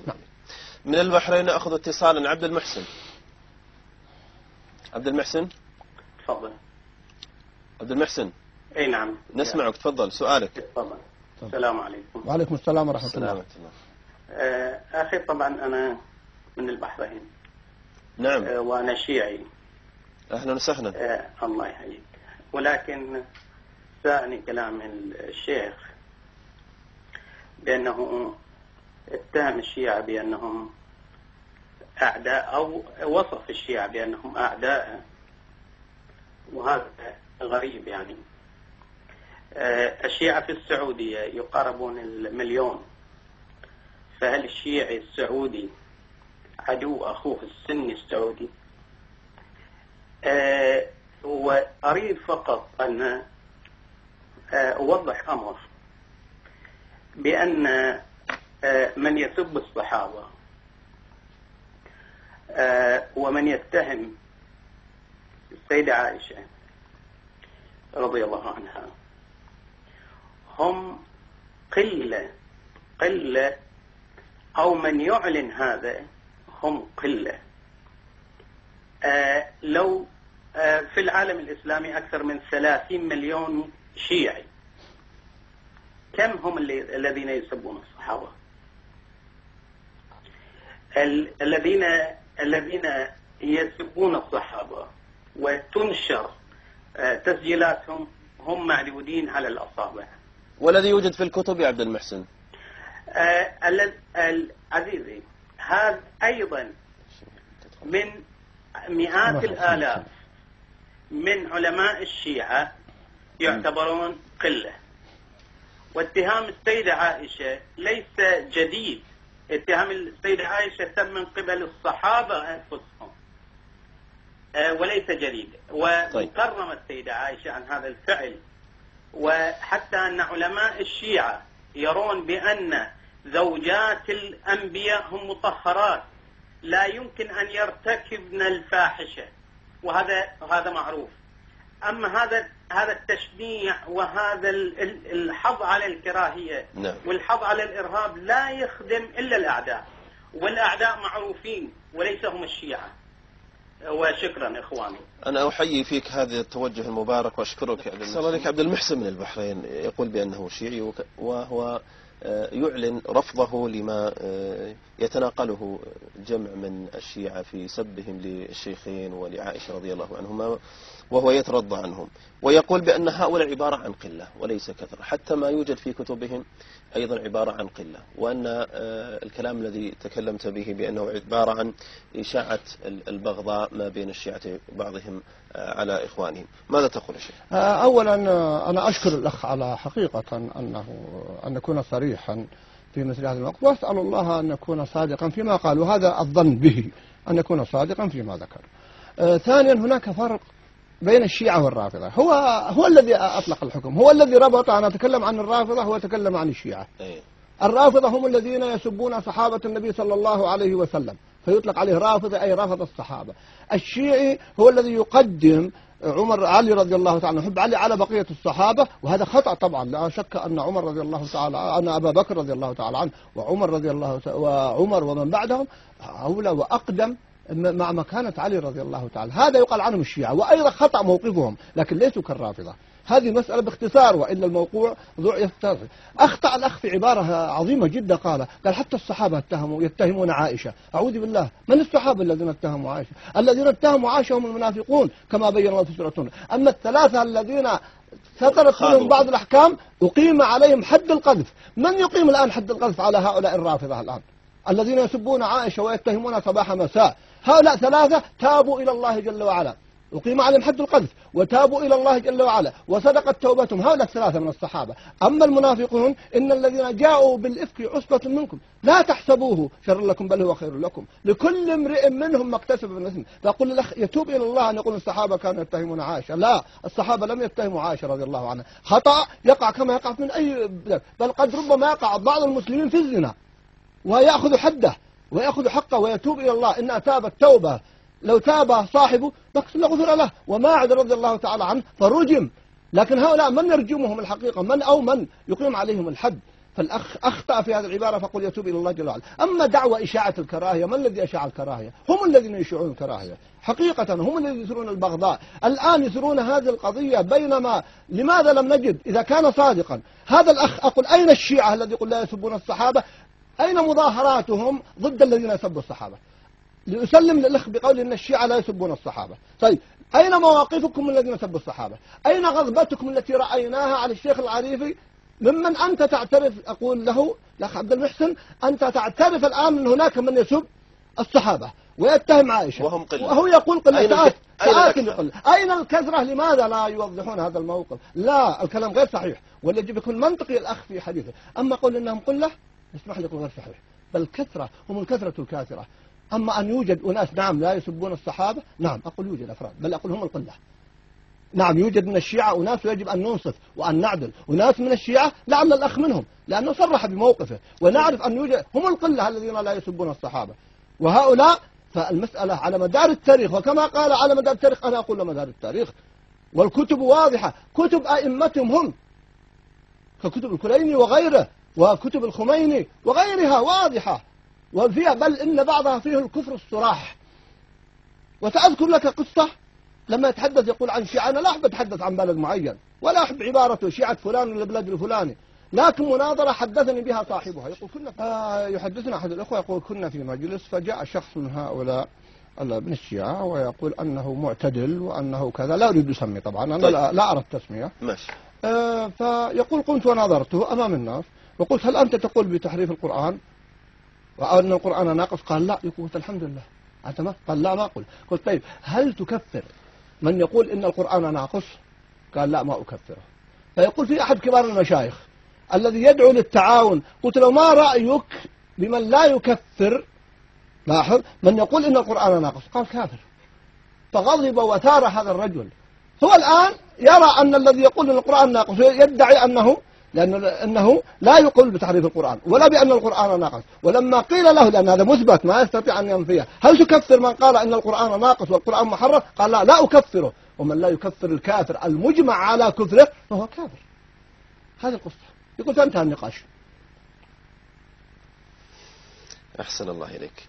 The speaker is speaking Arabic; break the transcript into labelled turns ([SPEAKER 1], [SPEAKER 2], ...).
[SPEAKER 1] نعم.
[SPEAKER 2] من البحرين أخذ اتصالا. عبد المحسن. عبد المحسن
[SPEAKER 3] تفضل.
[SPEAKER 2] عبد المحسن.
[SPEAKER 3] اي نعم
[SPEAKER 2] نسمعك، تفضل سؤالك.
[SPEAKER 3] تفضل. السلام عليكم.
[SPEAKER 1] وعليكم السلام ورحمة الله.
[SPEAKER 3] أخي طبعا أنا من البحرين.
[SPEAKER 2] نعم.
[SPEAKER 3] وأنا شيعي.
[SPEAKER 2] أهلا وسهلا.
[SPEAKER 3] الله يحييك. ولكن ساءني كلام الشيخ بأنه اتهم الشيعة بأنهم أعداء، أو وصف الشيعة بأنهم أعداء، وهذا غريب يعني. الشيعة في السعودية يقاربون 1,000,000، فهل الشيعي السعودي عدو أخوه السني السعودي؟ وأريد فقط أن أوضح أمر، بأن من يسب الصحابة ومن يتهم السيدة عائشة رضي الله عنها هم قلة، أو من يعلن هذا هم قلة. لو في العالم الإسلامي أكثر من 30 مليون شيعي، كم هم الذين يسبون الصحابة؟ الذين يسبون الصحابة وتنشر تسجيلاتهم هم معدودين على الأصابع.
[SPEAKER 2] والذي يوجد في الكتب يا عبد المحسن؟
[SPEAKER 3] عزيزي، هذا أيضا من مئات الآلاف من علماء الشيعة يعتبرون قلة. واتهام السيدة عائشة ليس جديد. اتهام السيدة عائشة تم من قبل الصحابة أنفسهم وليس جديد. وكرم السيدة عائشة عن هذا الفعل، وحتى أن علماء الشيعة يرون بأن زوجات الأنبياء هم مطهرات، لا يمكن أن يرتكبن الفاحشة، وهذا معروف. أما هذا التشنيع وهذا الحظ على الكراهية والحظ على الإرهاب لا يخدم إلا الأعداء، والأعداء معروفين وليس هم الشيعة. وشكرا إخواني.
[SPEAKER 2] أنا أحيي فيك هذا التوجه المبارك وأشكرك. عبد المحسن من البحرين يقول بأنه شيعي، وهو يعلن رفضه لما يتناقله جمع من الشيعة في سبهم للشيخين ولعائشة رضي الله عنهما، وهو يترضى عنهم، ويقول بأن هؤلاء عبارة عن قلة وليس كثرة. حتى ما يوجد في كتبهم أيضا عبارة عن قلة، وأن الكلام الذي تكلمت به بأنه عبارة عن إشاعة البغضاء ما بين الشيعة بعضهم على إخوانهم. ماذا تقول الشيخ؟
[SPEAKER 1] أولا أنا أشكر الأخ على حقيقة أن نكون صريحا في مثل هذا الموقف، وأسأل الله أن نكون صادقا فيما قال، وهذا الظن به أن نكون صادقا فيما ذكر. ثانيا هناك فرق بين الشيعة والرافضة. هو الذي أطلق الحكم، هو الذي ربط. أنا أتكلم عن الرافضة، هو يتكلم عن الشيعة. الرافضة هم الذين يسبون صحابة النبي صلى الله عليه وسلم، فيطلق عليه رافضة أي رافض الصحابة. الشيعي هو الذي يقدم علي رضي الله تعالى عنه، يحب علي على بقية الصحابة، وهذا خطأ طبعا. لا شك أن عمر رضي الله تعالى، أن أبا بكر رضي الله تعالى عنه وعمر ومن بعدهم أولى وأقدم مع مكانة علي رضي الله تعالى. هذا يقال عنهم الشيعة، وأيضا خطأ موقفهم، لكن ليسوا كالرافضة. هذه مسألة باختصار، وإلا الموضوع يستطيع. أخطأ الأخ في عبارة عظيمة جدا، قال حتى الصحابة يتهمون عائشة. أعوذ بالله، من الصحابة الذين اتهموا عائشة؟ الذين اتهموا عائشة هم المنافقون كما بين الله في سورة. أما الثلاثة الذين سترت منهم بعض الأحكام أقيم عليهم حد القذف. من يقيم الآن حد القذف على هؤلاء الرافضة الآن الذين يسبون عائشة ويتهمونها صباح مساء؟ هؤلاء ثلاثة تابوا إلى الله جل وعلا، أقيم عليهم حد القذف وتابوا إلى الله جل وعلا وصدقت توبتهم. هؤلاء الثلاثة من الصحابة. أما المنافقون إن الذين جاءوا بالإفك عصبة منكم لا تحسبوه شر لكم بل هو خير لكم، لكل امرئ منهم ما اكتسب من إثم. فأقول الأخ يتوب إلى الله أن يقول الصحابة كانوا يتهمون عائشة. لا، الصحابة لم يتهموا عائشة رضي الله عنها. خطأ يقع كما يقع من أي بلد، بل قد ربما يقع بعض المسلمين في الزنا ويأخذ حده ويأخذ حقه ويتوب إلى الله. إن أتاب التوبة لو تاب صاحبه لغفر له. وماعز رضي الله تعالى عنه فرجم. لكن هؤلاء من يرجمهم الحقيقة؟ من يقيم عليهم الحد؟ فالأخ أخطأ في هذه العبارة فقل يتوب إلى الله جل وعلا. أما دعوة إشاعة الكراهية، من الذي أشاع الكراهية؟ هم الذين يشيعون الكراهية حقيقة، هم الذين يثيرون البغضاء. الآن يثيرون هذه القضية، بينما لماذا لم نجد إذا كان صادقا هذا الأخ؟ أقول أين الشيعة الذي يقول لا يسبون الصحابة؟ أين مظاهراتهم ضد الذين يسبوا الصحابة؟ لأسلم للأخ بقول إن الشيعة لا يسبون الصحابة. طيب أين مواقفكم من الذين سبوا الصحابة؟ أين غضبتكم التي رأيناها على الشيخ العريفي ممن أنت تعترف؟ أقول له الأخ عبد المحسن أنت تعترف الآن أن هناك من يسب الصحابة ويتهم عائشة
[SPEAKER 2] وهم قلة،
[SPEAKER 1] وهو يقول قلة. أين الكثرة؟ لماذا لا يوضحون هذا الموقف؟ لا، الكلام غير صحيح، والذي يكون منطقي الأخ في حديثه. أما قول إنهم قلة اسمح لي، غير صحيح، بل كثرة، هم الكثرة الكاثرة. أما أن يوجد أناس نعم لا يسبون الصحابة، نعم أقول يوجد أفراد، بل أقول هم القلة. نعم يوجد من الشيعة أناس ويجب أن ننصف وأن نعدل، أناس من الشيعة لعل الأخ منهم لأنه صرح بموقفه، ونعرف أن يوجد هم القلة الذين لا يسبون الصحابة. وهؤلاء فالمسألة على مدار التاريخ، وكما قال على مدار التاريخ أنا أقول مدار التاريخ، والكتب واضحة، كتب أئمتهم هم ككتب الكليني وغيره وكتب الخميني وغيرها واضحة، وفيها بل إن بعضها فيه الكفر الصراح. وسأذكر لك قصة لما يتحدث يقول عن شيعة، أنا لا أحب أتحدث عن بلد معين ولا أحب عبارته شيعة فلان ولا البلد الفلاني، لكن مناظرة حدثني بها صاحبها يقول كنا يحدثنا أحد الأخوة يقول كنا في مجلس فجاء شخص من هؤلاء من الشيعة ويقول أنه معتدل وأنه كذا، لا أريد أسمي طبعا، أنا لا أرى التسمية.
[SPEAKER 2] ماشي.
[SPEAKER 1] فيقول قمت وناظرته أمام الناس وقلت هل أنت تقول بتحريف القرآن وأن القرآن ناقص؟ قال لا. يقول الحمد لله. أنت ما قال لا ما أقول. قلت طيب هل تكفر من يقول إن القرآن ناقص؟ قال لا ما أكفره. فيقول في أحد كبار المشايخ الذي يدعو للتعاون، قلت له ما رأيك بمن لا يكفر، لاحظ، من يقول إن القرآن ناقص؟ قال كافر. فغضب وثار هذا الرجل. هو الآن يرى أن الذي يقول إن القرآن ناقص يدعي أنه لا يقول بتحريف القرآن ولا بأن القرآن ناقص، ولما قيل له لأن هذا مثبت ما يستطيع أن ينفيه، هل تكفر من قال إن القرآن ناقص والقرآن محرف؟ قال لا أكفره، ومن لا يكفر الكافر المجمع على كفره فهو كافر. هذه القصة. يقول فانتهى النقاش.
[SPEAKER 2] أحسن الله إليك.